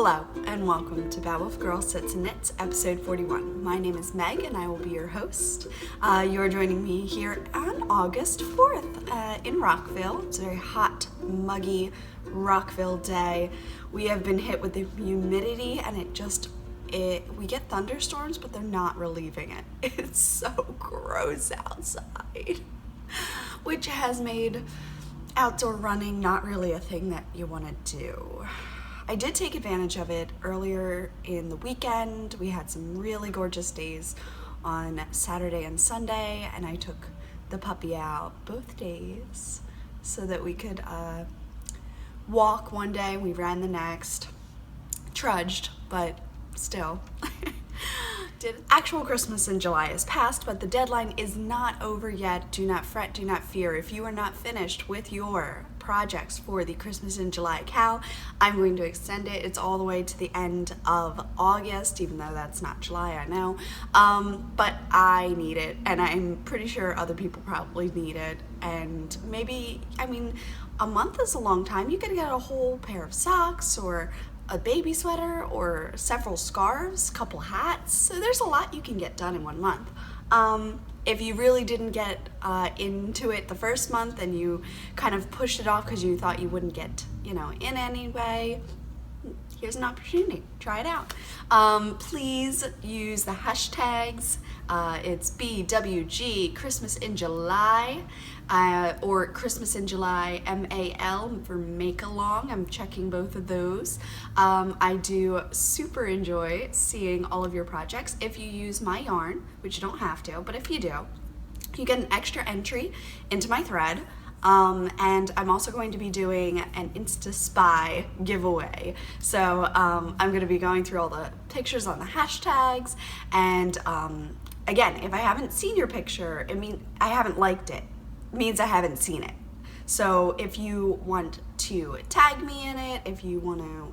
Hello and welcome to Babble with Girl Sits and Knits, episode 41. My name is Meg and I will be your host. You're joining me here on August 4th in Rockville. It's a very hot, muggy Rockville day. We have been hit with the humidity and we get thunderstorms, but they're not relieving it. It's so gross outside, which has made outdoor running not really a thing that you want to do. I did take advantage of it earlier in the weekend. We had some really gorgeous days on Saturday and Sunday, and I took the puppy out both days so that we could walk one day, we ran the next, trudged, but still. Actual Christmas in July is past, but the deadline is not over yet. Do not fret, do not fear. If you are not finished with your projects for the Christmas in July Cal, I'm going to extend it. It's all the way to the end of August, even though that's not July, I know. But I need it, and I'm pretty sure other people probably need it. And maybe, a month is a long time. You could get a whole pair of socks or a baby sweater or several scarves, a couple hats. So there's a lot you can get done in 1 month. If you really didn't get into it the first month and you kind of pushed it off because you thought you wouldn't get, in any way, here's an opportunity. Try it out. Please use the hashtags. It's BWGCHRISTMASINJULY or Christmas in July MAL for make along. I'm checking both of those. I do super enjoy seeing all of your projects. If you use my yarn, which you don't have to, but if you do, you get an extra entry into my thread. And I'm also going to be doing an Insta Spy giveaway. So I'm going to be going through all the pictures on the hashtags. And again, if I haven't seen your picture, I haven't liked it. It means I haven't seen it. So if you want to tag me in it, if you want to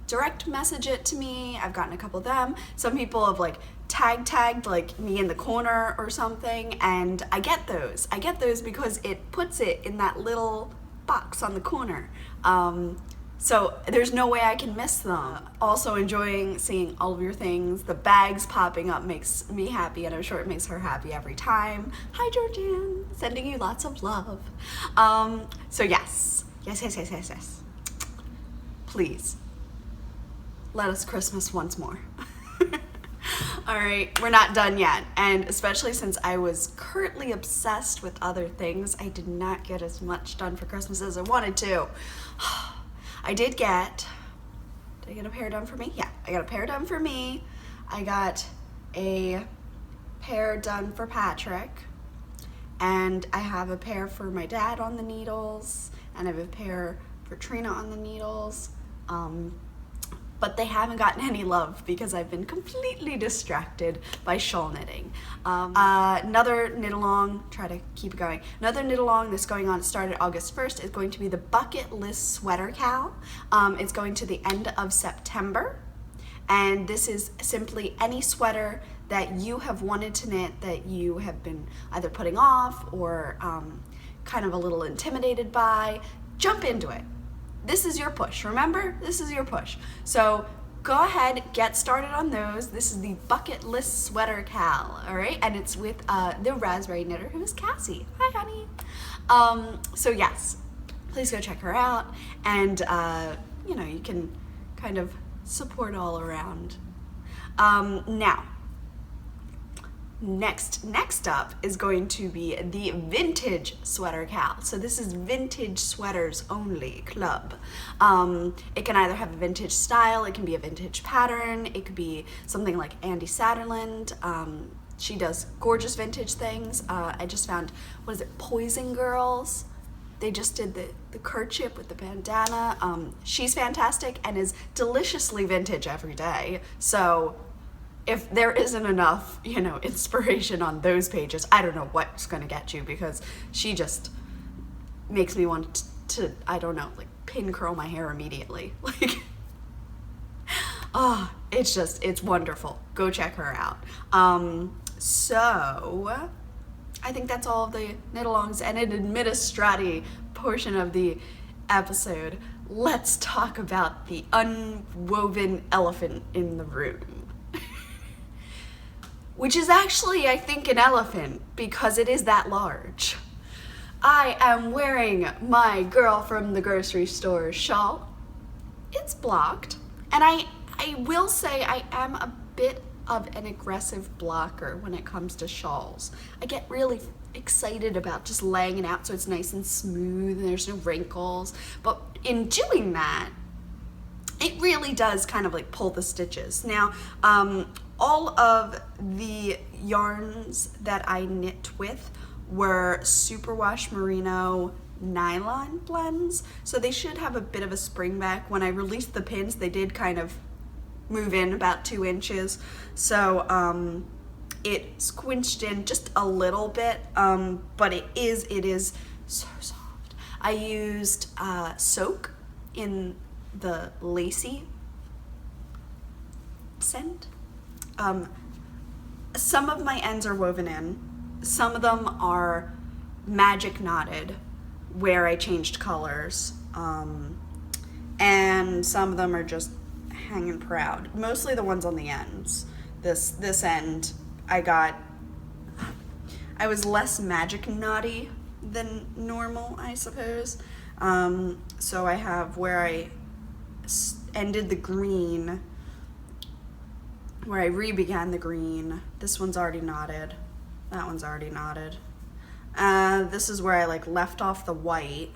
direct message it to me, I've gotten a couple of them. Some people have tagged me in the corner or something, and I get those because it puts it in that little box on the corner. So there's no way I can miss them. Also enjoying seeing all of your things. The bags popping up makes me happy, and I'm sure it makes her happy every time. Hi, Georgianne. Sending you lots of love. So yes. Please, let us Christmas once more. All right, we're not done yet, and especially since I was currently obsessed with other things, I did not get as much done for Christmas as I wanted to. Did I get a pair done for me? Yeah, I got a pair done for me. I got a pair done for Patrick, and I have a pair for my dad on the needles, and I have a pair for Trina on the needles. But they haven't gotten any love because I've been completely distracted by shawl knitting. Another knit along, try to keep it going. Another knit along that's going on, started August 1st, is going to be the Bucket List Sweater Cal. It's going to the end of September. And this is simply any sweater that you have wanted to knit that you have been either putting off or kind of a little intimidated by. Jump into it. This is your push, remember? This is your push. So go ahead, get started on those. This is the Bucket List Sweater Cal, all right? And it's with the Raspberry Knitter, who is Cassie. Hi, honey. So yes, please go check her out. And, you can kind of support all around. Now, next up is going to be the Vintage Sweater Cal. So this is Vintage Sweaters Only Club. It can either have a vintage style, it can be a vintage pattern, it could be something like Andy Satterland. She does gorgeous vintage things. I just found, Poison Girls? They just did the kerchief with the bandana. She's fantastic and is deliciously vintage every day. So if there isn't enough, inspiration on those pages, I don't know what's going to get you, because she just makes me want to, pin curl my hair immediately. It's wonderful. Go check her out. So I think that's all of the knit-alongs and an administrati portion of the episode. let's talk about the unwoven elephant in the room. Which is actually, I think, an elephant because it is that large. I am wearing my girl from the grocery store shawl. It's blocked, and I will say I am a bit of an aggressive blocker when it comes to shawls. I get really excited about just laying it out so it's nice and smooth and there's no wrinkles, but in doing that, it really does kind of like pull the stitches. Now, all of the yarns that I knit with were superwash merino nylon blends, so they should have a bit of a spring back. When I released the pins, they did kind of move in about 2 inches, so it squinched in just a little bit, but it is so soft. I used soak in the lacy scent. Some of my ends are woven in, some of them are magic knotted where I changed colors, and some of them are just hanging proud. Mostly the ones on the ends. This end I was less magic knotty than normal, I suppose. So I have where I ended the green, where I re-began the green. This one's already knotted. That one's already knotted. This is where I like left off the white,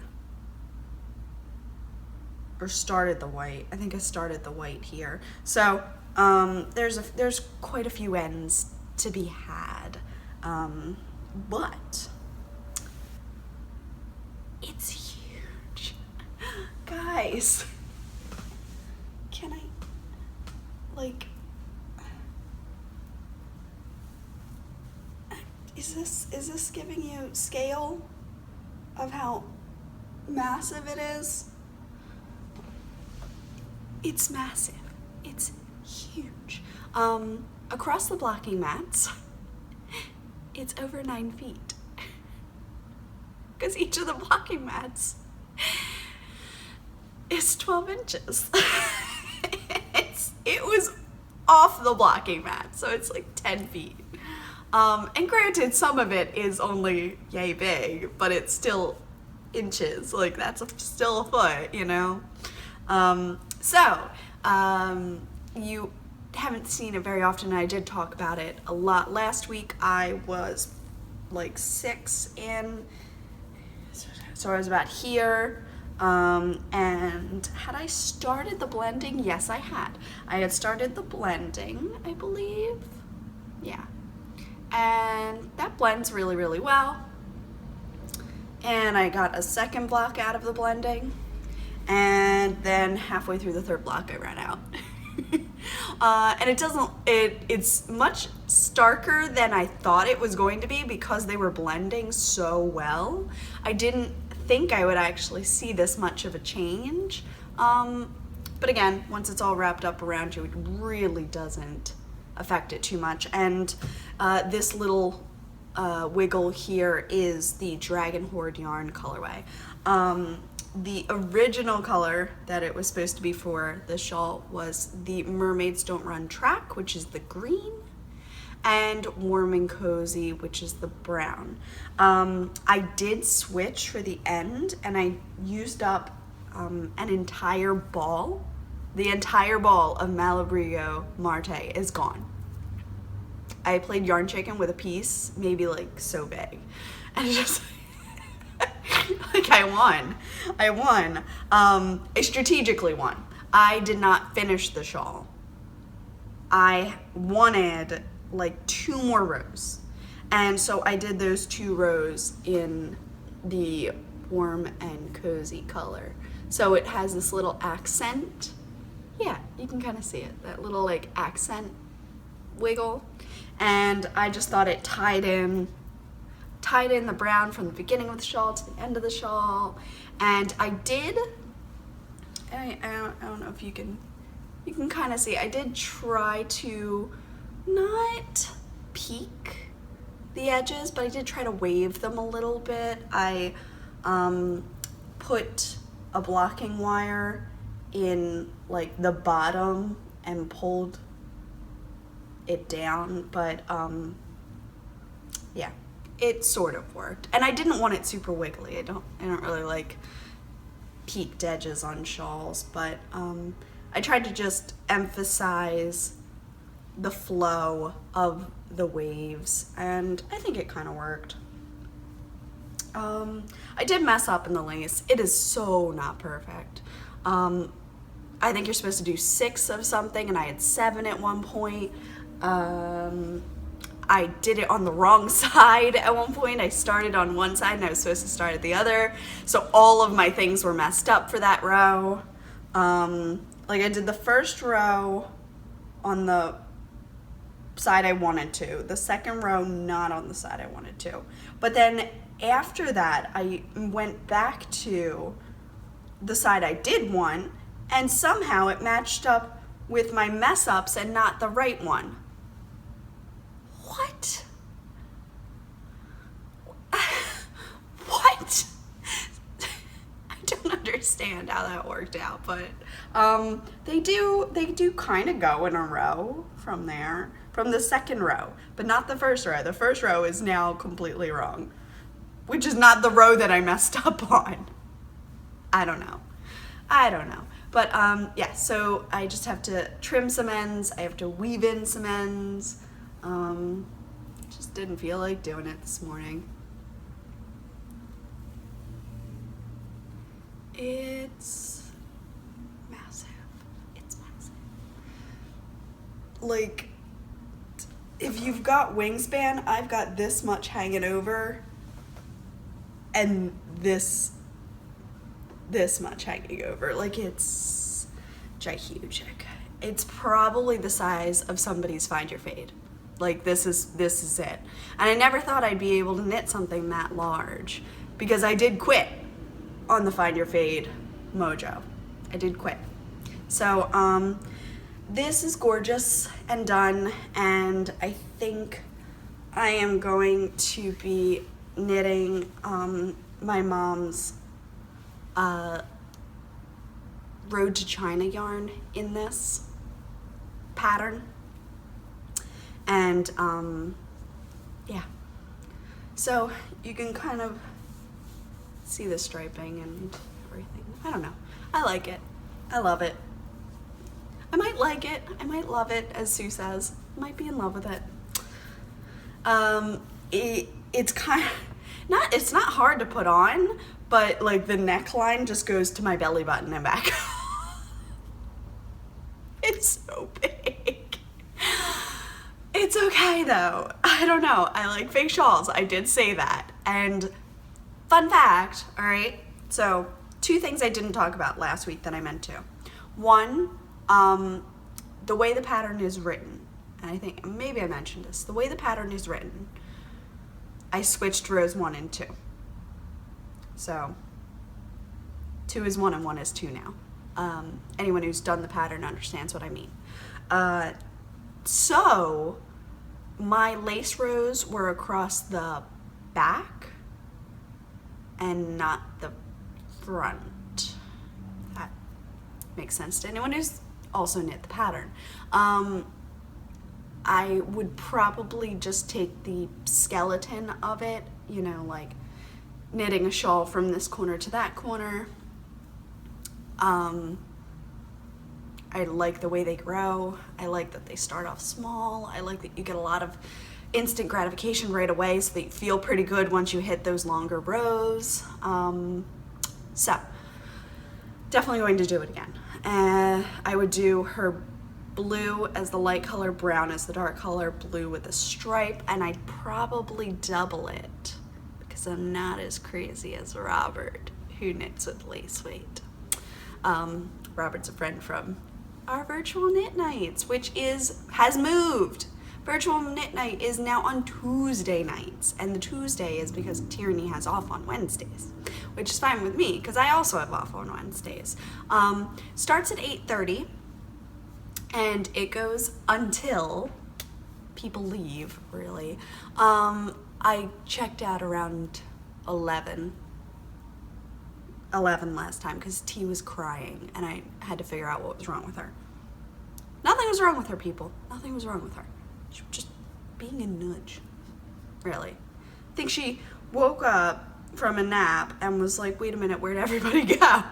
or started the white. I think I started the white here. So there's quite a few ends to be had, but it's huge, guys. Can I like? Is this giving you scale of how massive it is? It's massive. It's huge. Across the blocking mats, it's over 9 feet. Because each of the blocking mats is 12 inches. It was off the blocking mat, so it's like 10 feet. And granted, some of it is only yay big, but it's still inches. Like, that's still a foot, you know? You haven't seen it very often. I did talk about it a lot. Last week, I was like 6 in, so I was about here. And had I started the blending? Yes, I had. I had started the blending, I believe. Yeah. And that blends really, really well. And I got a second block out of the blending. And then halfway through the third block, I ran out. And it's much starker than I thought it was going to be because they were blending so well. I didn't think I would actually see this much of a change. But again, once it's all wrapped up around you, it really doesn't affect it too much. And this little wiggle here is the Dragon Horde yarn colorway. The original color that it was supposed to be for the shawl was the Mermaids Don't Run track, which is the green, and Warm and Cozy, which is the brown. I did switch for the end, and I used up an entire ball. The entire ball of Malabrigo Marte is gone. I played yarn chicken with a piece, maybe like so big, and it just like I won. I strategically won. I did not finish the shawl. I wanted like 2 more rows, and so I did those 2 rows in the Warm and Cozy color. So it has this little accent. Yeah, you can kind of see it, that little like accent wiggle. And I just thought it tied in the brown from the beginning of the shawl to the end of the shawl. And I did, I don't know if you can kind of see, I did try to not peek the edges, but I did try to wave them a little bit. I put a blocking wire in like the bottom and pulled it down, but yeah, it sort of worked. And I didn't want it super wiggly. I don't really like peaked edges on shawls, but I tried to just emphasize the flow of the waves, and I think it kind of worked. I did mess up in the lace. It is so not perfect. I think you're supposed to do 6 of something, and I had 7 at one point. I did it on the wrong side at one point. I started on one side and I was supposed to start at the other. So all of my things were messed up for that row. Like I did the first row on the side I wanted to. The second row not on the side I wanted to. But then after that, I went back to the side I did want, and somehow it matched up with my mess ups and not the right one. What? What? I don't understand how that worked out, but they do kind of go in a row from there, from the second row, but not the first row. The first row is now completely wrong, which is not the row that I messed up on. I don't know. But yeah, so I just have to trim some ends. I have to weave in some ends. Just didn't feel like doing it this morning. It's massive. It's massive. Like, if you've got wingspan, I've got this much hanging over and this much hanging over. Like, it's gigantic. It's probably the size of somebody's Find Your Fade. Like, this is it. And I never thought I'd be able to knit something that large, because I did quit on the Find Your Fade mojo. I did quit. So this is gorgeous and done, and I think I am going to be knitting my mom's Road to China yarn in this pattern. And yeah, so you can kind of see the striping and everything. I don't know. I like it. I love it. I might like it. I might love it, as Sue says. I might be in love with it. It's kind of it's not hard to put on, but like the neckline just goes to my belly button and back. It's so big. It's okay though. I don't know. I like fake shawls. I did say that. And fun fact, all right? So 2 things I didn't talk about last week that I meant to. One, the way the pattern is written, and I think maybe I mentioned this, the way the pattern is written, I switched rows 1 and 2. So 2 is 1 and 1 is 2 now. Anyone who's done the pattern understands what I mean. So my lace rows were across the back and not the front. That makes sense to anyone who's also knit the pattern. I would probably just take the skeleton of it, you know, like knitting a shawl from this corner to that corner. I like the way they grow. I like that they start off small. I like that you get a lot of instant gratification right away, so that you feel pretty good once you hit those longer rows. So definitely going to do it again. I would do her blue as the light color, brown as the dark color, blue with a stripe, and I'd probably double it because I'm not as crazy as Robert, who knits with lace weight. Robert's a friend from our virtual knit nights, which has moved. Virtual knit night is now on Tuesday nights, and the Tuesday is because Tierney has off on Wednesdays, which is fine with me because I also have off on Wednesdays. Starts at 8:30 and it goes until people leave, really. I checked out around 11 11 last time because T was crying and I had to figure out what was wrong with her. Nothing was wrong with her, people. Nothing was wrong with her. She was just being a nudge, really. I think she woke up from a nap and was like, wait a minute, where'd everybody go?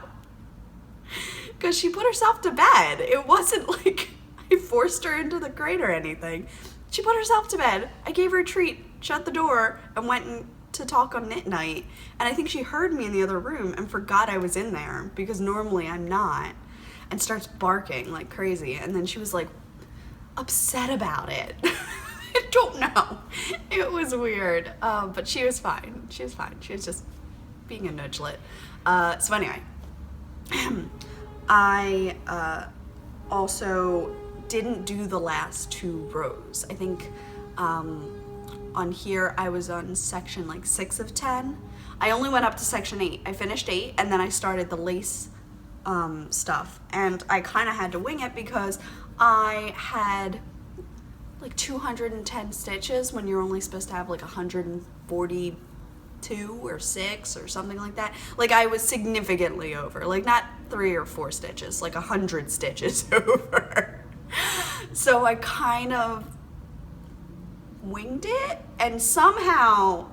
Because she put herself to bed. It wasn't like I forced her into the crate or anything. She put herself to bed. I gave her a treat, shut the door, and went to talk on knit night. And I think she heard me in the other room and forgot I was in there because normally I'm not, and starts barking like crazy. And then she was like upset about it. I don't know. It was weird. But she was fine. She was fine. She was just being a nudgelet. So anyway, I also didn't do the last 2 rows. I think on here I was on section like 6 of 10. I only went up to section 8. I finished 8 and then I started the lace stuff, and I kind of had to wing it because I had like 210 stitches when you're only supposed to have like 142 or 6 or something like that. Like I was significantly over, like not 3 or 4 stitches, like 100 stitches over. So I kind of winged it and somehow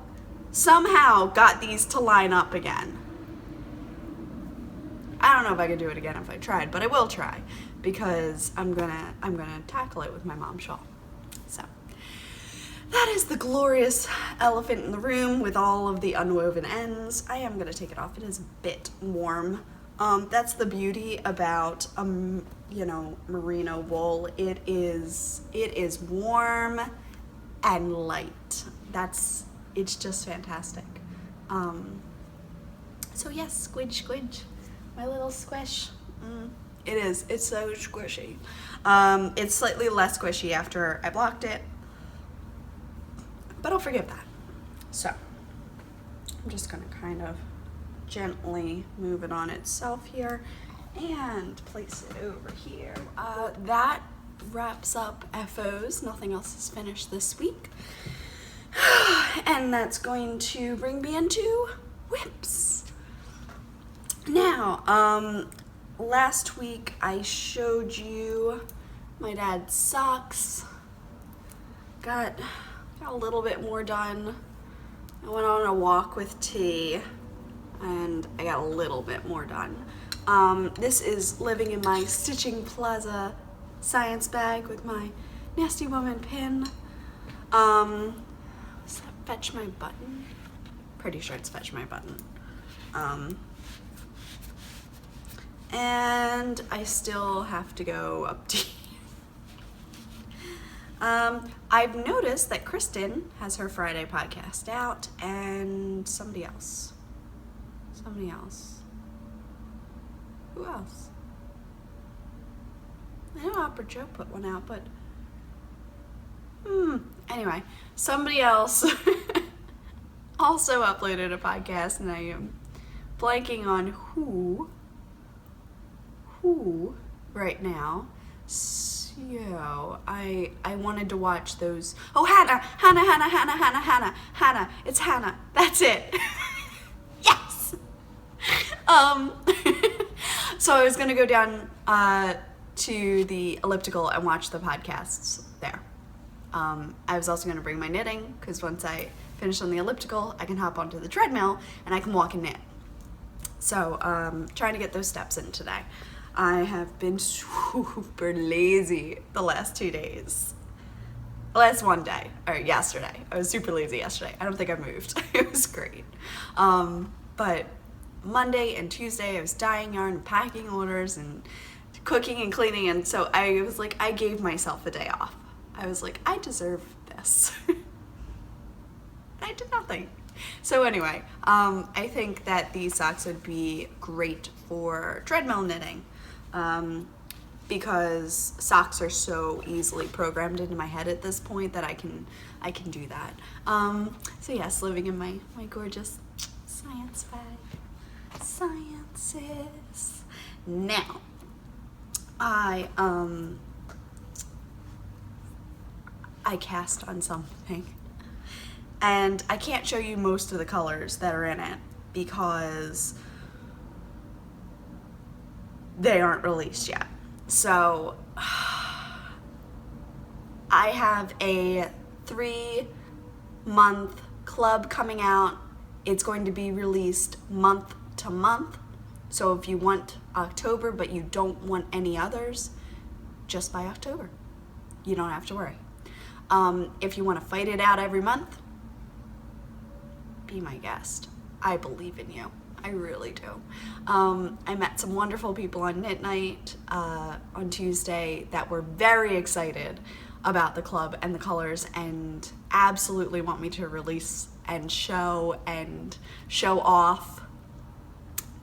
got these to line up again. I don't know if I could do it again if I tried, but I will try because I'm gonna tackle it with my mom shawl. So that is the glorious elephant in the room with all of the unwoven ends. I am gonna take it off. It is a bit warm. That's the beauty about merino wool. It is warm and light. It's just fantastic. So yes, squidge, squidge. My little squish. It is. It's so squishy. It's slightly less squishy after I blocked it, but I'll forgive that. So I'm just gonna kind of gently move it on itself here and place it over here. That wraps up FOs. Nothing else is finished this week. And that's going to bring me into whips. Now, last week I showed you my dad's socks. Got a little bit more done. I went on a walk with T and I got a little bit more done. This is living in my Stitching Plaza science bag with my Nasty Woman pin. Does that fetch my button? Pretty sure it's fetch my button. And I still have to go up to I've noticed that Kristen has her Friday podcast out, and somebody else. Who else? I know Opera Joe put one out, but anyway, somebody else also uploaded a podcast, and I am blanking on who right now. So I wanted to watch those. Oh, Hannah. It's Hannah. That's it. Yes. So I was gonna go down to the elliptical and watch the podcasts there. I was also gonna bring my knitting because once I finish on the elliptical, I can hop onto the treadmill and I can walk and knit. So trying to get those steps in today. I have been super lazy the last 2 days. The last one day, or yesterday. I was super lazy yesterday. I don't think I moved. It was great. But Monday and Tuesday, I was dyeing yarn and packing orders and cooking and cleaning. And so I was like, I gave myself a day off. I was like, I deserve this. I did nothing. So anyway, I think that these socks would be great for treadmill knitting. Because socks are so easily programmed into my head at this point that I can do that. So yes, living in my gorgeous science bag. Sciences. Now, I cast on something, and I can't show you most of the colors that are in it because they aren't released yet. So I have a 3-month club coming out. It's going to be released month to month. So if you want October but you don't want any others, just buy October. You don't have to worry. If you want to fight it out every month, be my guest. I believe in you. I really do. I met some wonderful people on Knit Night on Tuesday that were very excited about the club and the colors and absolutely want me to release and show off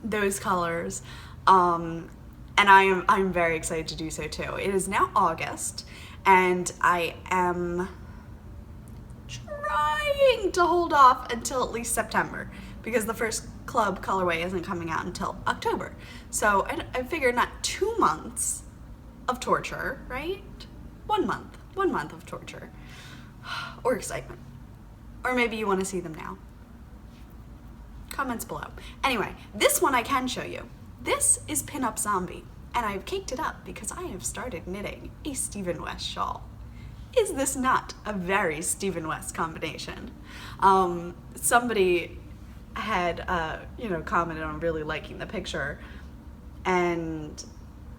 those colors. And I'm very excited to do so too. It is now August and I am trying to hold off until at least September because the first club colorway isn't coming out until October. So I figure not 2 months of torture, right? 1 month of torture or excitement. Or maybe you want to see them now. Comments below. Anyway, this one I can show you. This is Pinup Zombie, and I've caked it up because I have started knitting a Stephen West shawl. Is this not a very Stephen West combination? Somebody had, commented on really liking the picture, and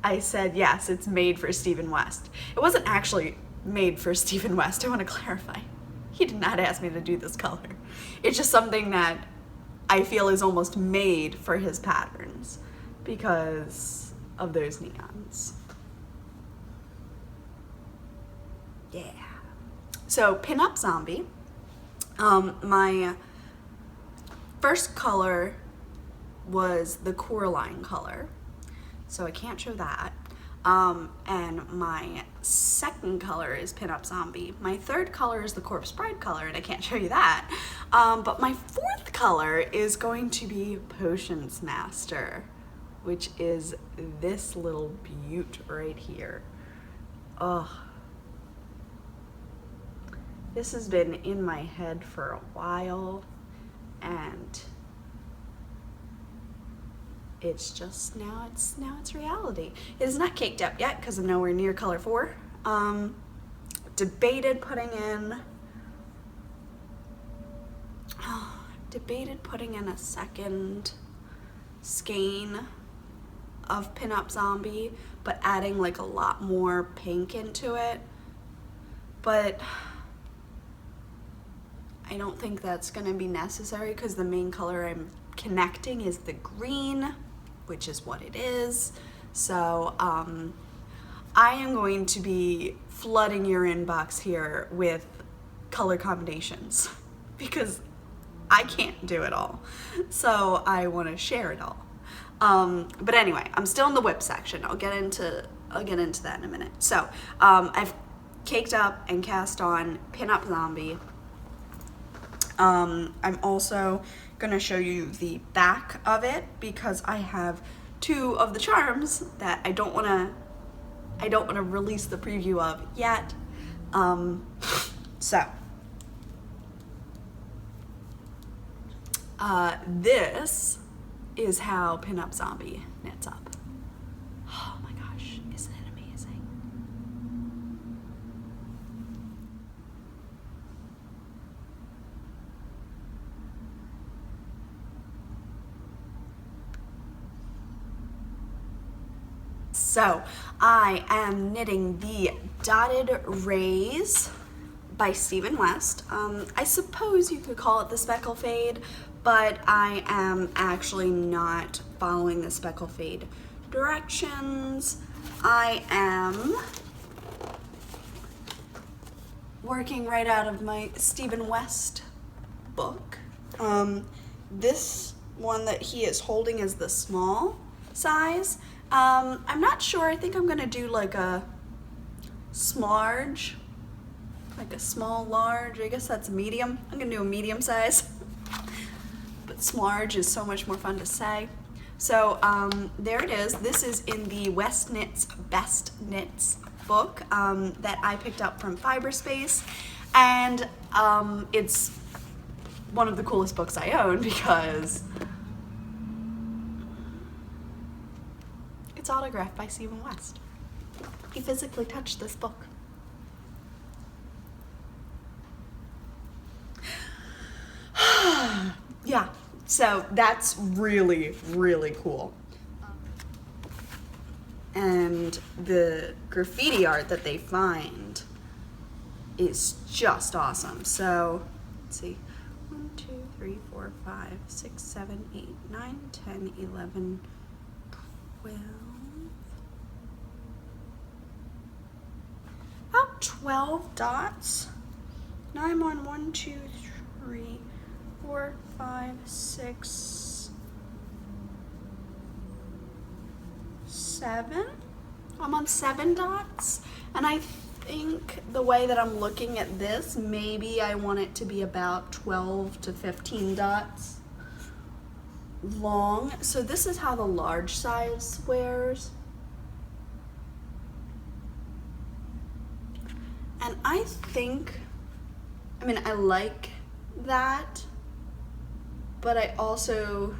I said, yes, it's made for Stephen West. It wasn't actually made for Stephen West, I want to clarify. He did not ask me to do this color. It's just something that I feel is almost made for his patterns because of those neons. Yeah. So Pinup Zombie, my first color was the Coraline color, so I can't show that. And my second color is Pinup Zombie. My third color is the Corpse Bride color, and I can't show you that. But my fourth color is going to be Potions Master, which is this little beaut right here. Ugh. This has been in my head for a while, and it's just now it's reality. It is not caked up yet because I'm nowhere near color 4. Debated putting in a second skein of Pinup Zombie, but adding like a lot more pink into it. But I don't think that's gonna be necessary because the main color I'm connecting is the green, which is what it is. So I am going to be flooding your inbox here with color combinations because I can't do it all. So I want to share it all. But anyway, I'm still in the whip section. I'll get into that in a minute. So I've caked up and cast on Pinup Zombie. I'm also gonna show you the back of it because I have 2 of the charms that I don't wanna release the preview of yet. This is how Pinup Zombie knits up. Oh my gosh, isn't it amazing? So I am knitting the Dotted Rays by Stephen West. I suppose you could call it the Speckle Fade, but I am actually not following the Speckle Fade directions. I am working right out of my Stephen West book. This one that he is holding is the small size. I'm not sure. I think I'm gonna do like a smarge, like a small large. I guess that's medium. I'm gonna do a medium size. But smarge is so much more fun to say. So there it is. This is in the West Knits Best Knits book that I picked up from Fiberspace, and it's one of the coolest books I own because it's autographed by Stephen West. He physically touched this book. Yeah, so that's really, really cool. And the graffiti art that they find is just awesome. So, let's see. 1, 2, 3, 4, 5, 6, 7, 8, 9, 10, 11, 12. About 12 dots. Now I'm on 1, 2, 3, 4, 5, 6, 7. I'm on 7 dots, and I think the way that I'm looking at this, maybe I want it to be about 12 to 15 dots long. So this is how the large size wears. And I think, I mean, I like that, but I also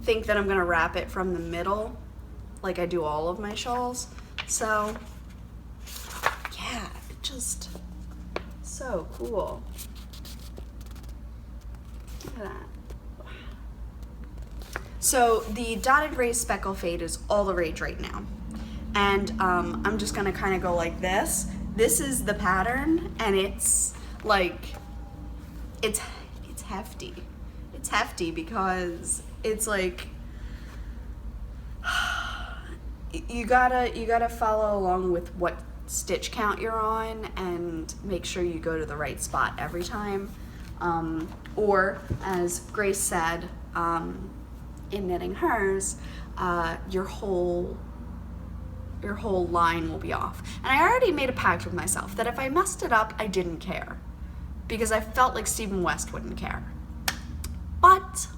think that I'm gonna wrap it from the middle like I do all of my shawls. So yeah, just so cool. Look at that. So the dotted raised speckle fade is all the rage right now. And I'm just gonna kind of go like this. This is the pattern, and it's like, it's hefty. It's hefty because it's like, you gotta follow along with what stitch count you're on and make sure you go to the right spot every time. Or as Grace said in knitting hers, your whole line will be off. And I already made a pact with myself that if I messed it up, I didn't care, because I felt like Stephen West wouldn't care. But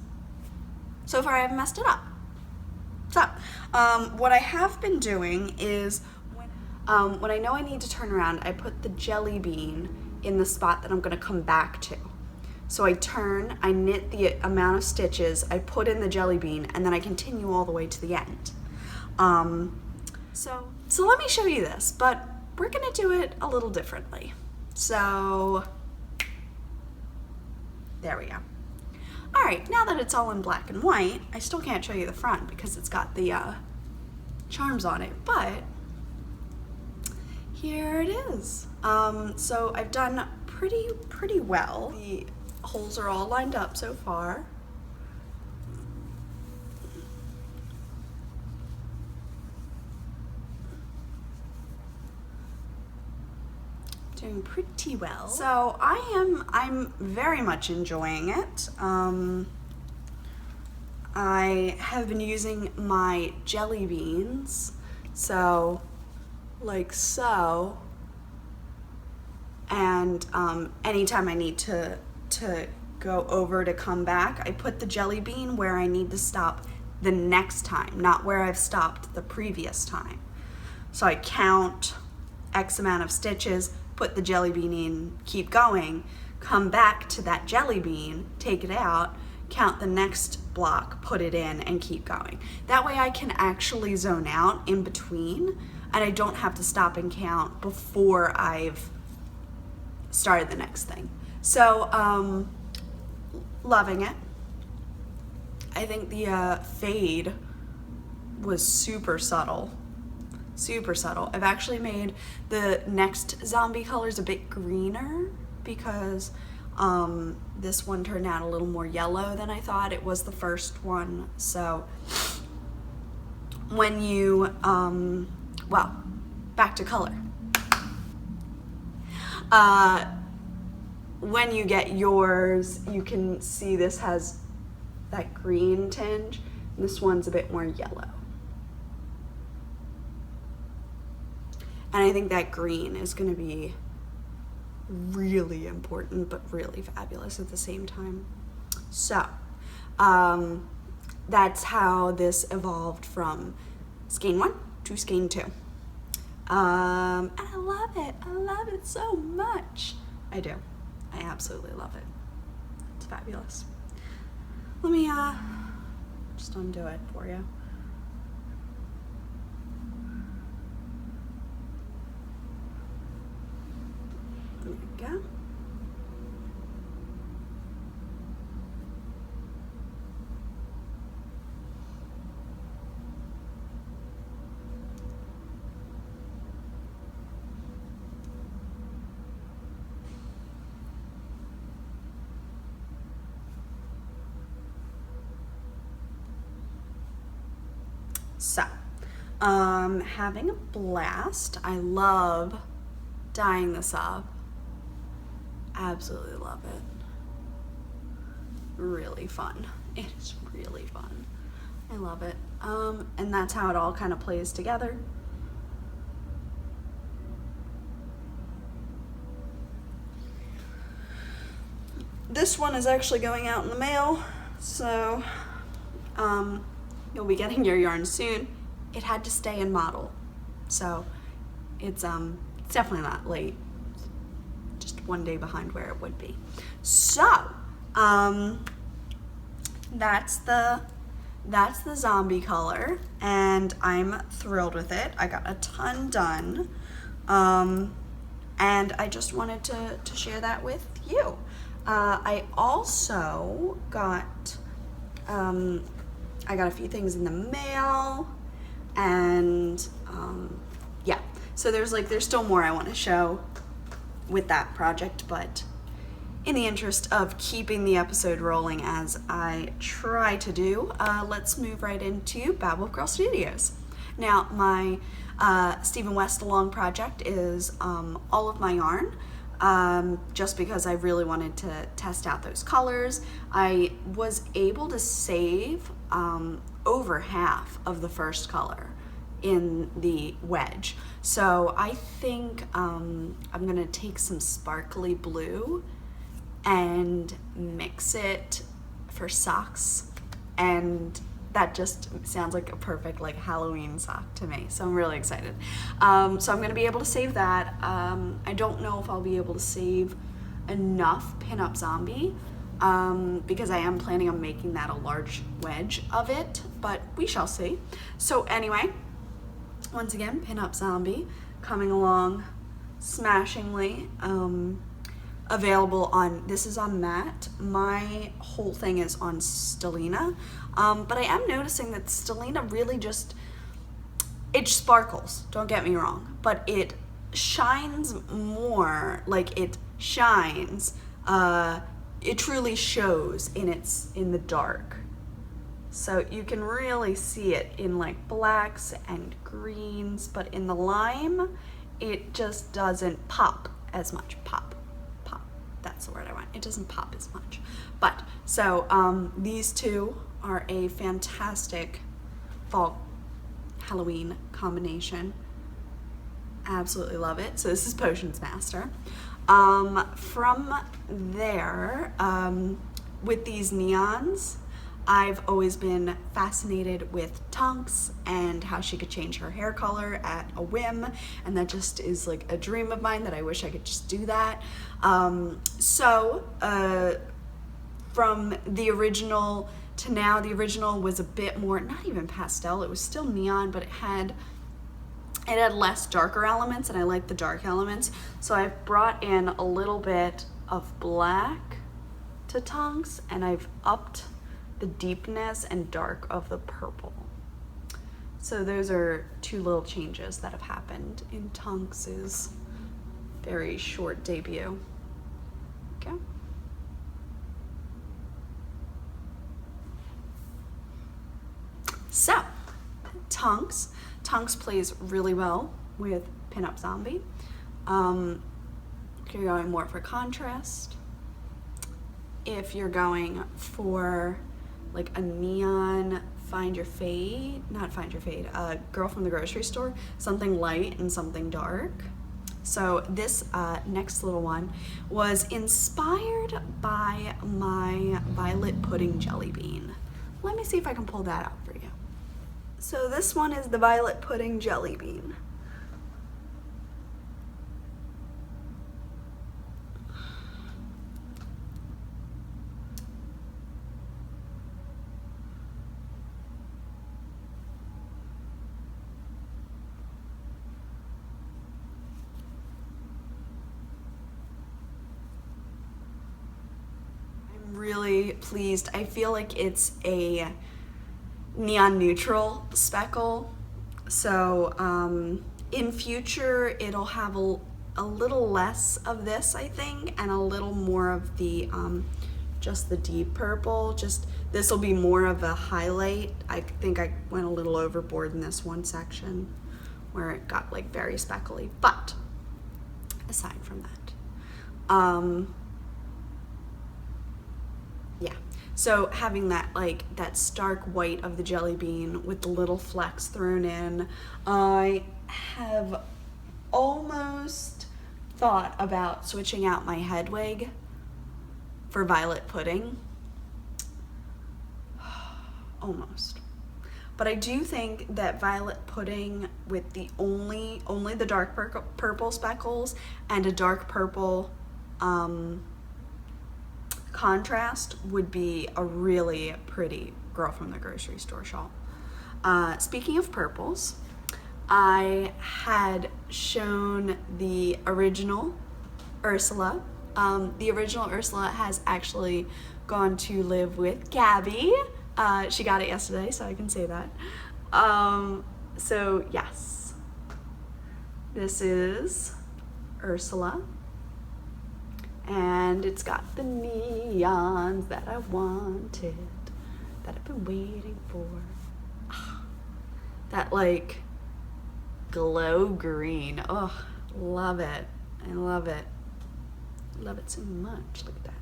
so far I haven't messed it up. So what I have been doing is when I know I need to turn around, I put the jelly bean in the spot that I'm going to come back to. So I turn, I knit the amount of stitches, I put in the jelly bean, and then I continue all the way to the end. So let me show you this, but we're going to do it a little differently. So there we go. All right, now that it's all in black and white, I still can't show you the front because it's got the charms on it, but here it is. So I've done pretty well. The holes are all lined up so far. Doing pretty well. So I'm very much enjoying it. I have been using my jelly beans, so like so, and anytime I need to go over to come back, I put the jelly bean where I need to stop the next time, not where I've stopped the previous time. So I count X amount of stitches, put the jelly bean in, keep going, come back to that jelly bean, take it out, count the next block, put it in, and keep going. That way I can actually zone out in between, and I don't have to stop and count before I've started the next thing. So, loving it. I think the fade was super subtle. Super subtle. I've actually made the next zombie colors a bit greener because this one turned out a little more yellow than I thought. It was the first one. So when you, well, back to color. When you get yours, you can see this has that green tinge. And this one's a bit more yellow. And I think that green is going to be really important, but really fabulous at the same time. So, that's how this evolved from skein 1 to skein 2. And I love it. I love it so much. I do. I absolutely love it. It's fabulous. Let me just undo it for you. go. So, having a blast. I love dyeing this up. Absolutely love it. Really fun. It is really fun. I love it. And that's how it all kind of plays together. This one is actually going out in the mail, so you'll be getting your yarn soon. It had to stay in model, so it's definitely not late. Just one day behind where it would be. So that's the zombie color, and I'm thrilled with it. I got a ton done, and I just wanted to share that with you. I also got I got a few things in the mail, and yeah, so there's still more I want to show with that project, but in the interest of keeping the episode rolling as I try to do, let's move right into Babble Girl Studios. Now, my Stephen West Along project is all of my yarn, just because I really wanted to test out those colors. I was able to save over half of the first color in the wedge. So I think I'm gonna take some sparkly blue and mix it for socks, and that just sounds like a perfect Halloween sock to me, so I'm really excited. So I'm gonna be able to save that. I don't know if I'll be able to save enough Pin-Up Zombie, because I am planning on making that a large wedge of it, but we shall see. So anyway, once again, Pin-Up Zombie coming along smashingly. Available on, this is on matte. My whole thing is on Stellina, but I am noticing that Stellina really just, it sparkles, don't get me wrong, but it shines more, it shines, it truly shows in the dark. So you can really see it in blacks and greens, but in the lime, it just doesn't pop as much. Pop. That's the word I want. It doesn't pop as much. But, so these two are a fantastic fall Halloween combination. Absolutely love it. So this is Potions Master. From there, with these neons, I've always been fascinated with Tonks and how she could change her hair color at a whim, and that just is a dream of mine that I wish I could just do that. From the original to now, the original was a bit more, not even pastel, it was still neon, but it had less darker elements, and I like the dark elements. So I've brought in a little bit of black to Tonks, and I've upped the deepness and dark of the purple. So those are two little changes that have happened in Tonks's very short debut. Okay. So, Tonks plays really well with Pin-Up Zombie. If you're going more for contrast, if you're going for a neon girl from the grocery store, something light and something dark. So this next little one was inspired by my Violet Pudding Jelly Bean. Let me see if I can pull that out for you. So this one is the Violet Pudding Jelly Bean. really pleased. I feel like it's a neon neutral speckle. So in future, it'll have a little less of this, I think, and a little more of the just the deep purple. Just this will be more of a highlight. I think I went a little overboard in this one section where it got like very speckly, but aside from that, yeah. So having that like that stark white of the jelly bean with the little flecks thrown in, I have almost thought about switching out my head wig for violet pudding. Almost. But I do think that violet pudding with the only the dark purple speckles and a dark purple contrast would be a really pretty girl from the grocery store shawl. Speaking of purples, I had shown the original Ursula. The original Ursula has actually gone to live with Gabby. She got it yesterday, so I can say that. So yes, this is Ursula, and it's got the neons that I wanted, that I've been waiting for. That like glow green. Oh, love it. I love it. Love it so much. Look at that.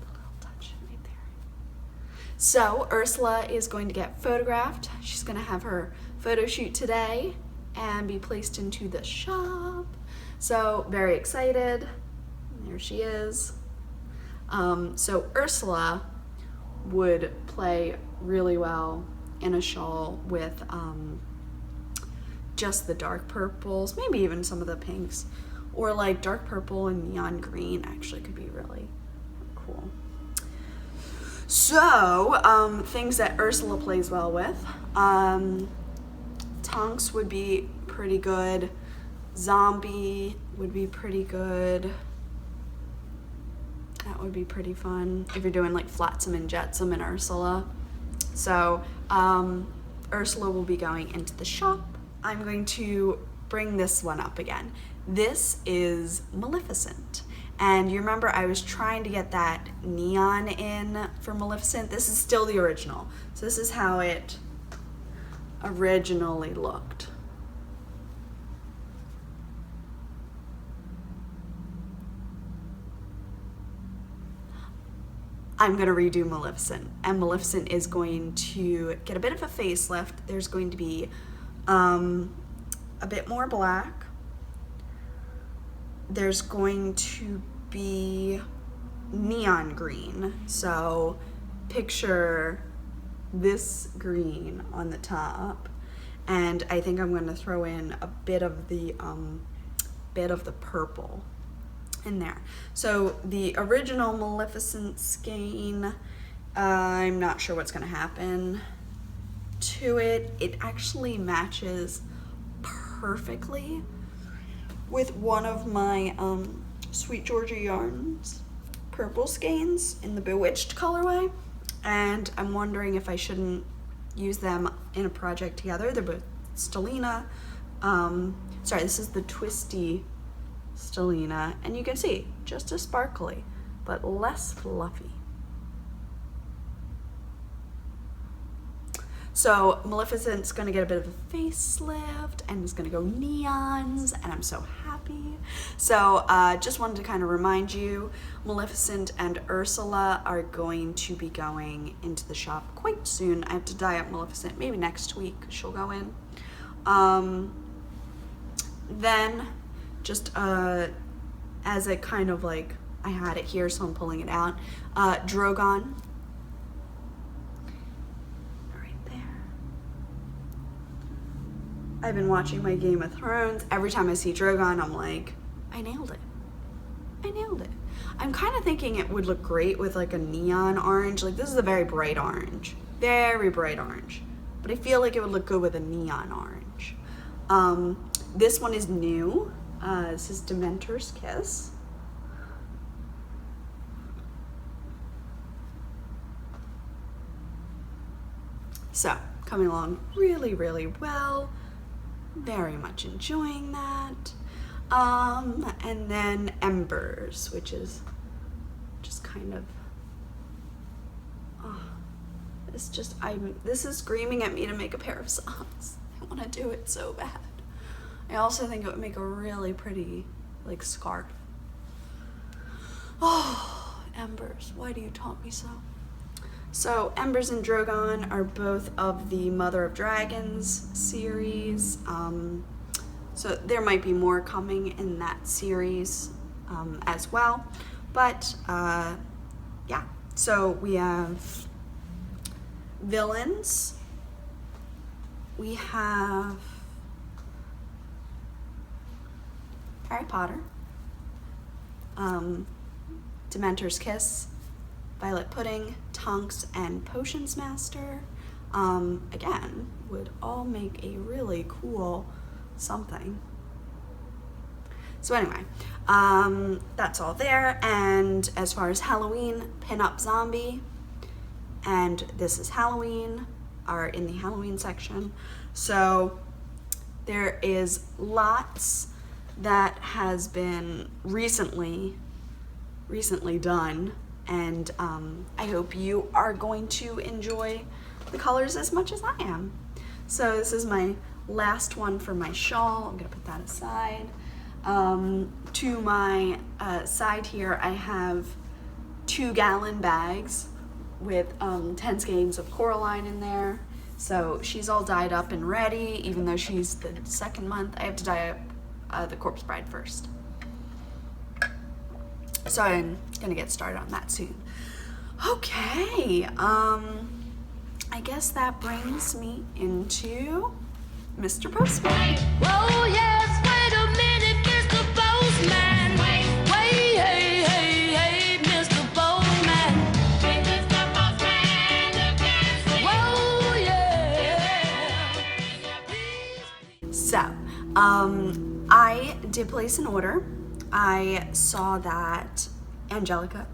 The little touch right there. So Ursula is going to get photographed. She's going to have her photo shoot today and be placed into the shop. So very excited. There she is. So Ursula would play really well in a shawl with just the dark purples, maybe even some of the pinks, or like dark purple and neon green actually could be really cool. So things that Ursula plays well with, Tonks would be pretty good, Zombie would be pretty good. That would be pretty fun if you're doing like Flotsam and Jetsam and Ursula. So Ursula will be going into the shop. I'm going to bring this one up again. This is Maleficent. And you remember I was trying to get that neon in for Maleficent. This is still the original. So this is how it originally looked. I'm going to redo Maleficent, and Maleficent is going to get a bit of a facelift. There's going to be a bit more black. There's going to be neon green. So picture this green on the top, and I think I'm going to throw in a bit of the purple in there. So the original Maleficent skein, I'm not sure what's going to happen to it. It actually matches perfectly with one of my Sweet Georgia Yarns purple skeins in the Bewitched colorway, and I'm wondering if I shouldn't use them in a project together. They're both Stellina. Sorry, this is the Twisty Stellina, and you can see just as sparkly but less fluffy. So Maleficent's gonna get a bit of a facelift and is gonna go neons, and I'm so happy. So just wanted to kind of remind you, Maleficent and Ursula are going to be going into the shop quite soon. I have to dye up Maleficent, maybe next week she'll go in. Then just as a kind of like, I had it here so I'm pulling it out, Drogon. I've been watching my Game of Thrones. Every time I see Drogon, I'm like, I nailed it. I nailed it. I'm kind of thinking it would look great with like a neon orange. Like this is a very bright orange. Very bright orange. But I feel like it would look good with a neon orange. This one is new. This is Dementor's Kiss. So coming along really, really well. Very much enjoying that. And then Embers, which is just kind of, this is screaming at me to make a pair of socks. I want to do it so bad. I also think it would make a really pretty, like, scarf. Oh, Embers, why do you taunt me so? So Embers and Drogon are both of the Mother of Dragons series. So there might be more coming in that series as well. But yeah, so we have villains. We have Harry Potter, Dementor's Kiss, Violet Pudding, Tonks, and Potions Master. Again, would all make a really cool something. So anyway, that's all there. And as far as Halloween, Pin Up Zombie and This Is Halloween are in the Halloween section. So there is lots that has been recently done, and I hope you are going to enjoy the colors as much as I am. So this is my last one for my shawl. I'm gonna put that aside. To my side here, I have 2-gallon bags with 10 skeins of Coraline in there. So she's all dyed up and ready, even though she's the second month. I have to dye up the Corpse Bride first. So I'm gonna get started on that soon. Okay, I guess that brings me into Mr. Postman. Whoa, yes, wait a minute, Mr. Postman. Wait, hey, Mr. Postman. Hey, Mr. Postman, look and see. Whoa, yeah. So, I did place an order. I saw that Angelica,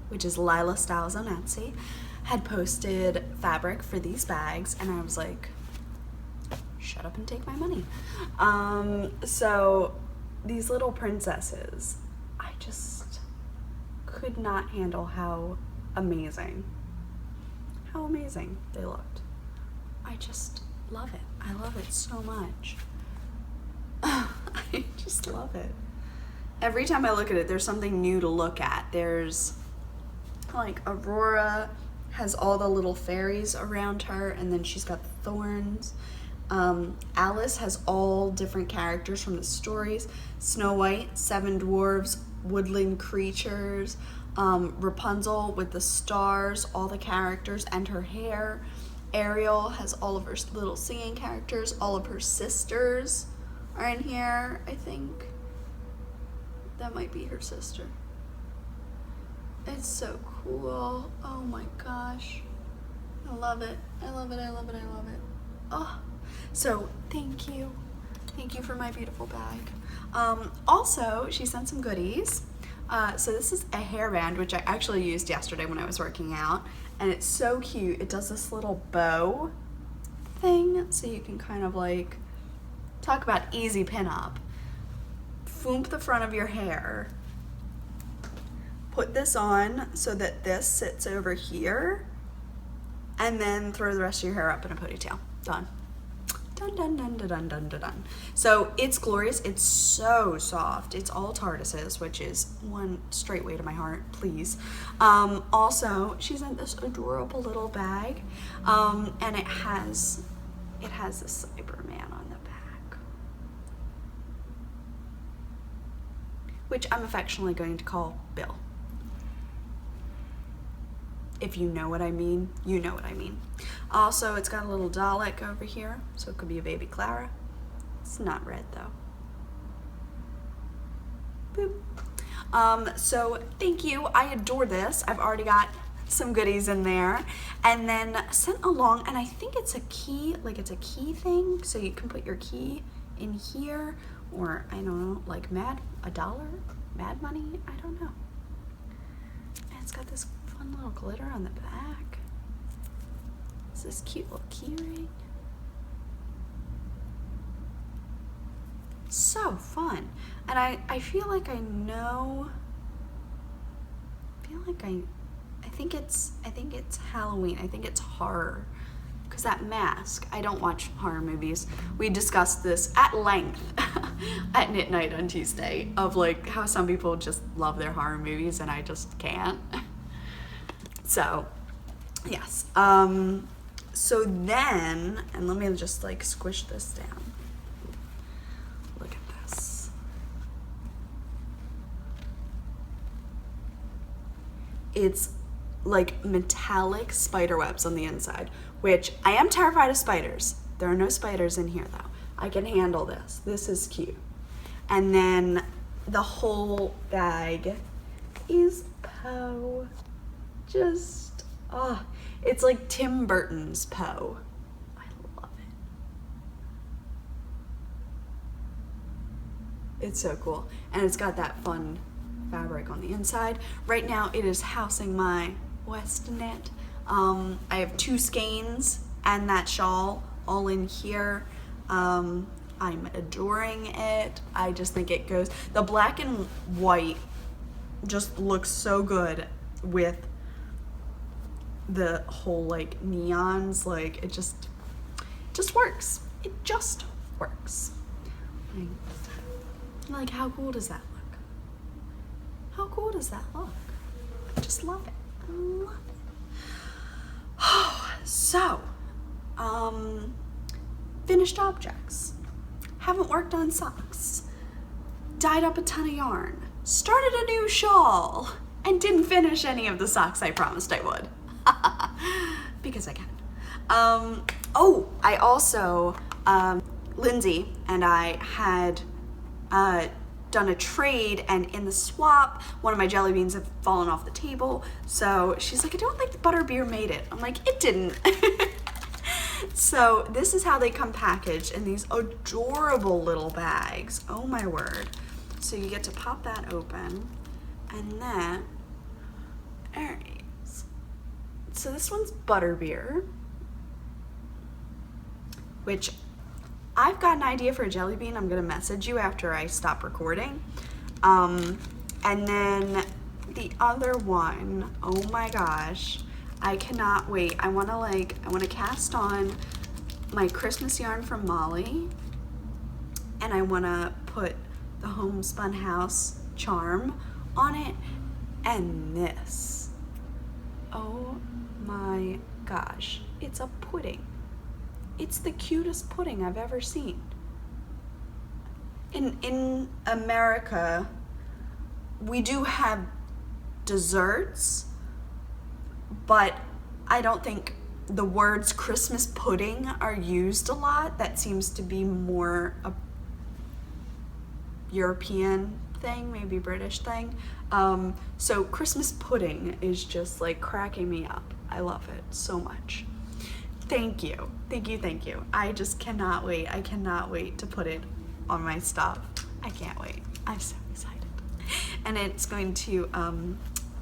which is Lila Styles on Etsy, had posted fabric for these bags, and I was like, shut up and take my money. So these little princesses, I just could not handle how amazing they looked. I just love it. I love it so much. I just love it. Every time I look at it, there's something new to look at. There's, like, Aurora has all the little fairies around her, and then she's got the thorns. Alice has all different characters from the stories. Snow White, 7 dwarves, woodland creatures. Rapunzel with the stars, all the characters, and her hair. Ariel has all of her little singing characters. All of her sisters are in here, I think. That might be her sister. It's so cool. Oh my gosh. I love it. I love it. I love it. I love it. Oh, so thank you. Thank you for my beautiful bag. Also, she sent some goodies. So this is a hairband, which I actually used yesterday when I was working out. And it's so cute. It does this little bow thing. So you can kind of like, talk about easy pinup. Foomp the front of your hair. Put this on so that this sits over here, and then throw the rest of your hair up in a ponytail. Done. Dun, dun, dun, dun, dun, dun, dun, dun. So it's glorious. It's so soft. It's all Tardises, which is one straight way to my heart, please. Also, she sent this adorable little bag, and it has this Cyberman on the back, which I'm affectionately going to call Bill. If you know what I mean, you know what I mean. Also, it's got a little Dalek over here, so it could be a baby Clara. It's not red though. Boop. So thank you. I adore this. I've already got some goodies in there, and then sent along, and I think it's a key, like it's a key thing, so you can put your key in here, or I don't know, like $1, Mad Money, I don't know. And it's got this fun little glitter on the back. This this cute little key ring. So fun. And I feel like I know, I think it's Halloween. I think it's horror. Because that mask, I don't watch horror movies. We discussed this at length at Knit Night on Tuesday of like how some people just love their horror movies and I just can't. So, yes. So then, and let me just like squish this down. Look at this. It's like metallic spider webs on the inside, which I am terrified of spiders. There are no spiders in here though. I can handle this. This is cute. And then the whole bag is Poe. Just, it's like Tim Burton's Poe. I love it. It's so cool. And it's got that fun fabric on the inside. Right now it is housing my West knit. I have 2 skeins and that shawl all in here. I'm adoring it. I just think it goes, the black and white just looks so good with the whole like neons. Like it just works. It just works. Like how cool does that look? How cool does that look? I just love it. I love it. So, finished objects. Haven't worked on socks. Dyed up a ton of yarn. Started a new shawl. And didn't finish any of the socks I promised I would. Because I can. I also, Lindsay and I had done a trade, and in the swap, one of my jelly beans had fallen off the table. So she's like, I don't think the butterbeer made it. I'm like, it didn't. So this is how they come packaged in these adorable little bags. Oh my word. So you get to pop that open, and then, there it is. So this one's butterbeer, which I've got an idea for a jelly bean. I'm gonna message you after I stop recording. And then the other one, oh my gosh, I cannot wait. I wanna cast on my Christmas yarn from Molly, and I wanna put the Homespun House charm on it, and this. Oh my gosh, it's a pudding. It's the cutest pudding I've ever seen. In America, we do have desserts, but I don't think the words Christmas pudding are used a lot. That seems to be more a European thing, maybe British thing. So Christmas pudding is just like cracking me up. I love it so much. Thank you. Thank you, thank you. I just cannot wait. I cannot wait to put it on my stuff. I can't wait. I'm so excited. And it's going to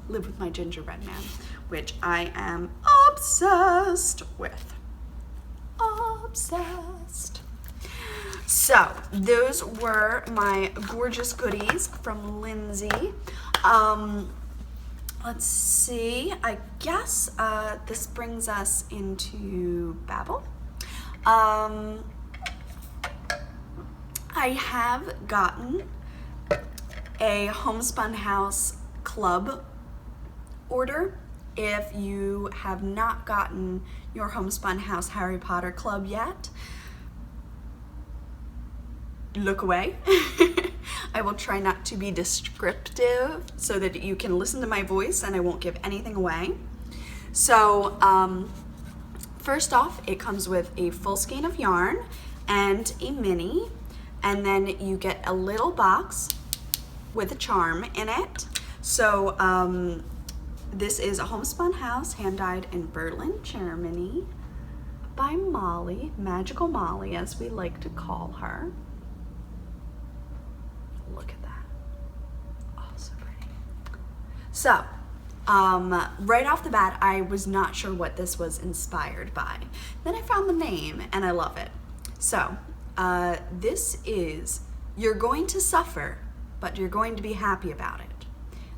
live with my gingerbread man, which I am obsessed with. Obsessed. So those were my gorgeous goodies from Lindsay. Let's see, I guess this brings us into Babble. I have gotten a Homespun House Club order. If you have not gotten your Homespun House Harry Potter Club yet, look away. I will try not to be descriptive so that you can listen to my voice and I won't give anything away. So first off, it comes with a full skein of yarn and a mini, and then you get a little box with a charm in it. So this is a Homespun House hand dyed in Berlin, Germany by Molly, Magical Molly as we like to call her. Look at that. Oh, so pretty. So Right off the bat, I was not sure what this was inspired by. Then I found the name and I love it. So, this is, you're going to suffer, but you're going to be happy about it.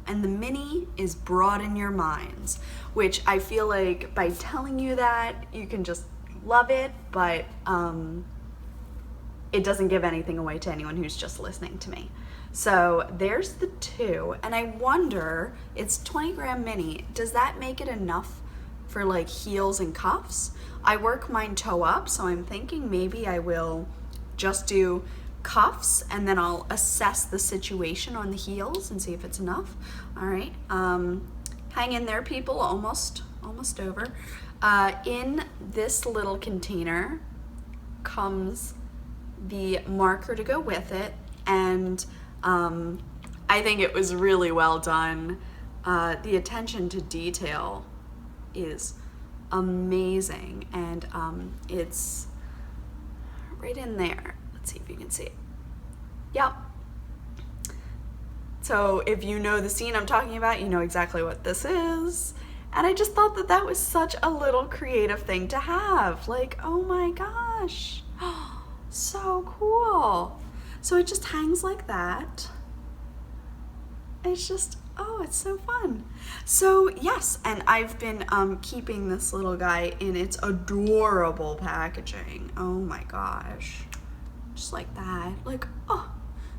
And the mini is broaden your minds, which I feel like by telling you that, you can just love it, but it doesn't give anything away to anyone who's just listening to me. So there's the 2, and I wonder, it's 20-gram mini, does that make it enough for like heels and cuffs? I work mine toe up, so I'm thinking maybe I will just do cuffs and then I'll assess the situation on the heels and see if it's enough. All right, hang in there, people, almost over. In this little container comes the marker to go with it, and I think it was really well done. The attention to detail is amazing, and it's right in there. Let's see if you can see it. Yep. So if you know the scene I'm talking about, you know exactly what this is. And I just thought that that was such a little creative thing to have. Like, oh my gosh, so cool. So it just hangs like that. It's just, oh, it's so fun. So yes, and I've been keeping this little guy in its adorable packaging. Oh my gosh, just like that. Like, oh,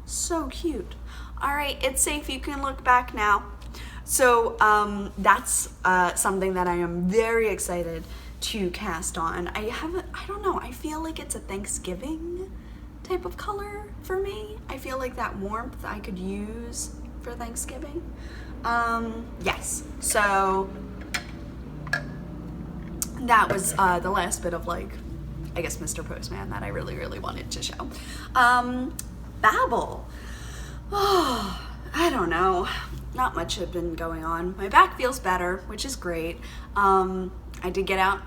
so cute. All right, it's safe, you can look back now. So that's something that I am very excited to cast on. I don't know, I feel like it's a Thanksgiving type of color for me. I feel like that warmth I could use for Thanksgiving. Yes, so that was the last bit of, like, I guess Mr. Postman that I really, really wanted to show. Babble. Oh, I don't know. Not much had been going on. My back feels better, which is great. I did get out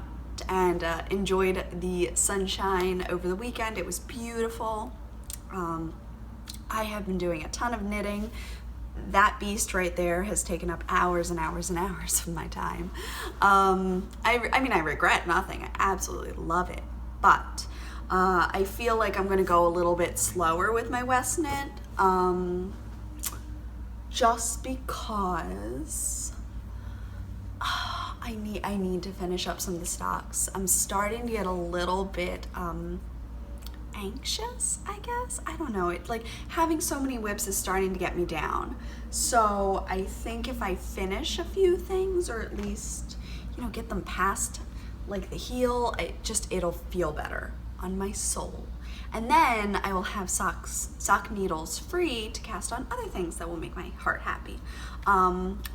and enjoyed the sunshine over the weekend. It was beautiful. I have been doing a ton of knitting. That beast right there has taken up hours and hours and hours of my time. I mean, I regret nothing. I absolutely love it. But I feel like I'm going to go a little bit slower with my West knit. Just because I need to finish up some of the stocks. I'm starting to get a little bit anxious, I guess. I don't know. It's like having so many whips is starting to get me down. So I think if I finish a few things, or at least, you know, get them past like the heel, it'll feel better on my soul. And then I will have sock needles free to cast on other things that will make my heart happy.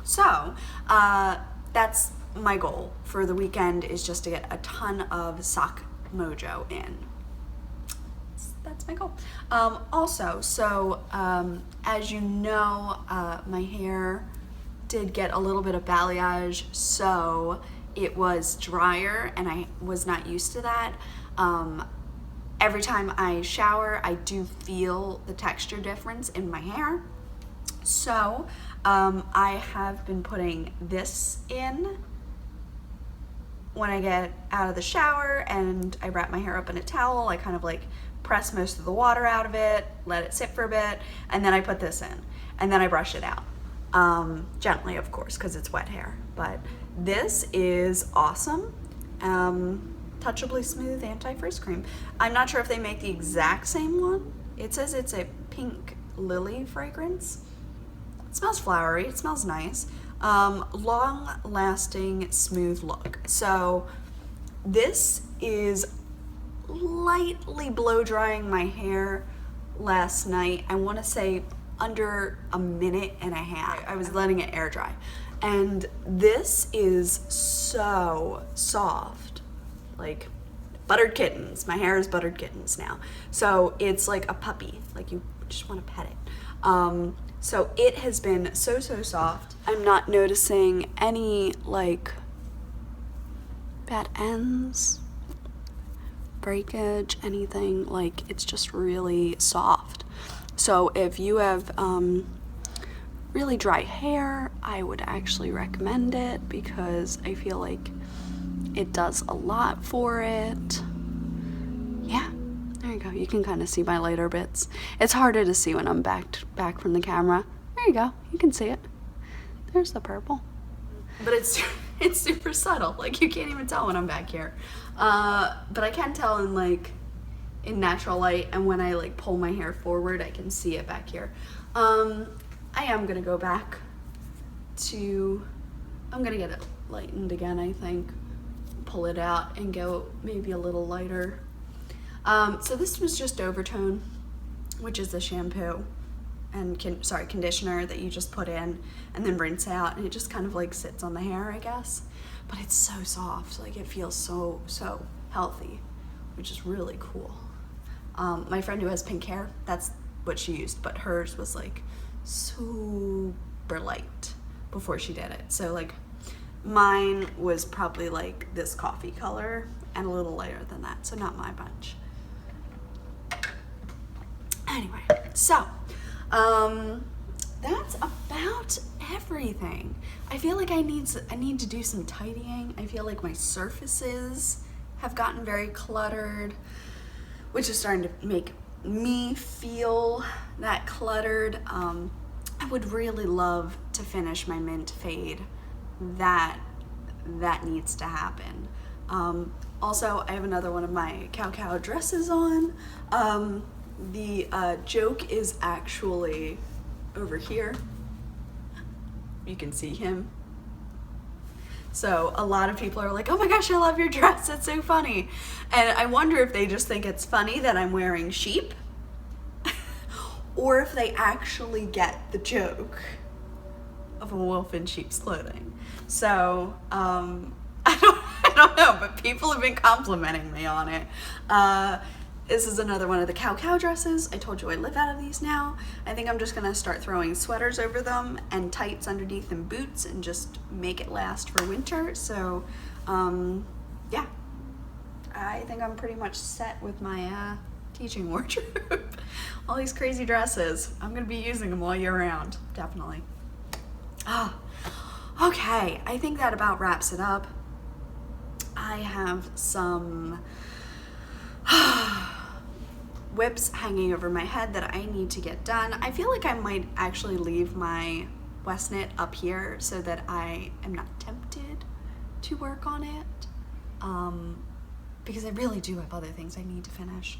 So that's my goal for the weekend, is just to get a ton of sock mojo in. That's my goal. Also, so as you know, my hair did get a little bit of balayage, so it was drier and I was not used to that. Every time I shower, I do feel the texture difference in my hair. So I have been putting this in when I get out of the shower, and I wrap my hair up in a towel. I kind of like press most of the water out of it, let it sit for a bit, and then I put this in, and then I brush it out. Gently, of course, because it's wet hair. But this is awesome. Touchably Smooth Anti-Frizz Cream. I'm not sure if they make the exact same one. It says it's a pink lily fragrance. It smells flowery, it smells nice. Long-lasting, smooth look. So this is lightly blow drying my hair last night. I want to say under a minute and a half. I was letting it air dry. And this is so soft. Like buttered kittens. My hair is buttered kittens now. So it's like a puppy, like you just want to pet it. So it has been so soft. I'm not noticing any like bad ends, breakage, anything. Like it's just really soft. So if you have really dry hair, I would actually recommend it because I feel like it does a lot for it. Yeah, there you go. You can kind of see my lighter bits. It's harder to see when I'm back from the camera. There you go. You can see it. There's the purple. But it's super subtle. Like, you can't even tell when I'm back here. But I can tell in natural light, and when I like pull my hair forward, I can see it back here. I am gonna go back to, I'm gonna get it lightened again, I think. Pull it out and go maybe a little lighter. So this was just Overtone, which is the shampoo and conditioner that you just put in and then rinse out, and it just kind of like sits on the hair, I guess. But it's so soft, like it feels so healthy, which is really cool. My friend who has pink hair, that's what she used, but hers was like super light before she did it. So like mine was probably like this coffee color and a little lighter than that, so not my bunch. Anyway, so that's about everything. I feel like I need to do some tidying. I feel like my surfaces have gotten very cluttered, which is starting to make me feel that cluttered. I would really love to finish my mint fade. That needs to happen. Also, I have another one of my cow dresses on. The joke is actually over here. You can see him. So a lot of people are like, oh my gosh, I love your dress, it's so funny. And I wonder if they just think it's funny that I'm wearing sheep or if they actually get the joke of a wolf in sheep's clothing. So I don't know, but people have been complimenting me on it. This is another one of the cow dresses. I told you I live out of these now. I think I'm just gonna start throwing sweaters over them and tights underneath and boots and just make it last for winter. So yeah, I think I'm pretty much set with my teaching wardrobe. All these crazy dresses. I'm gonna be using them all year round, definitely. Okay, I think that about wraps it up. I have some whips hanging over my head that I need to get done. I feel like I might actually leave my West knit up here so that I am not tempted to work on it, because I really do have other things I need to finish.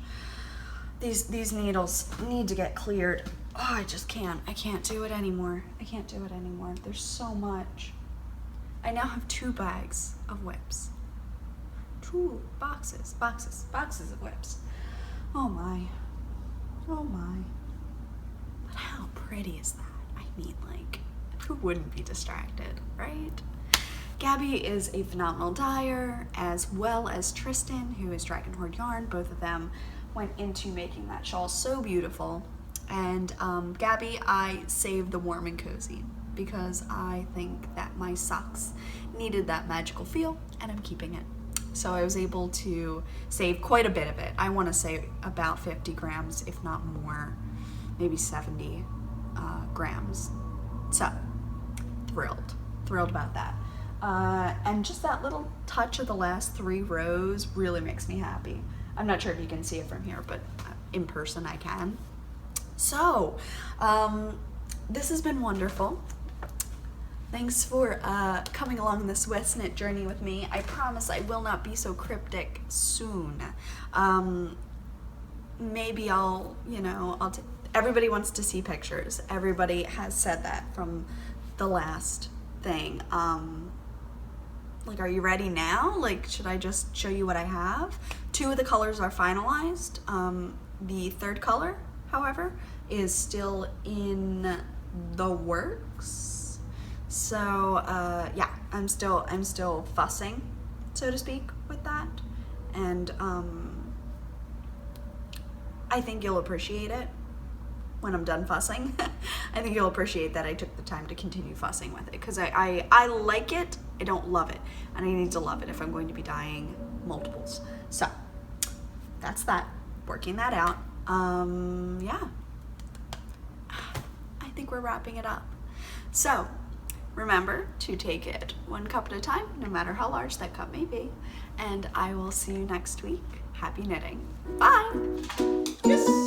These needles need to get cleared. Oh, I just can't. I can't do it anymore. I can't do it anymore. There's so much. I now have 2 bags of whips. 2 boxes of whips. Oh my. But how pretty is that? I mean, like, who wouldn't be distracted, right? Gabby is a phenomenal dyer, as well as Tristan, who is Dragon Horde Yarn. Both of them went into making that shawl so beautiful. And Gabby, I saved the warm and cozy because I think that my socks needed that magical feel, and I'm keeping it. So I was able to save quite a bit of it. I want to say about 50 grams, if not more, maybe 70 grams. So thrilled about that. And just that little touch of the last 3 rows really makes me happy. I'm not sure if you can see it from here, but in person I can. So this has been wonderful. Thanks for coming along this West knit journey with me. I promise I will not be so cryptic soon. Maybe everybody wants to see pictures. Everybody has said that from the last thing. Like, are you ready now? Like, should I just show you what I have? 2 of the colors are finalized. The 3rd color, however, is still in the works. So yeah, I'm still fussing, so to speak, with that, and I think you'll appreciate it when I'm done fussing. I think you'll appreciate that I took the time to continue fussing with it, because I like it, I don't love it, and I need to love it if I'm going to be dyeing multiples. So that's that, working that out. Yeah, I think we're wrapping it up. So remember to take it one cup at a time, no matter how large that cup may be. And I will see you next week. Happy knitting. Bye! Yes.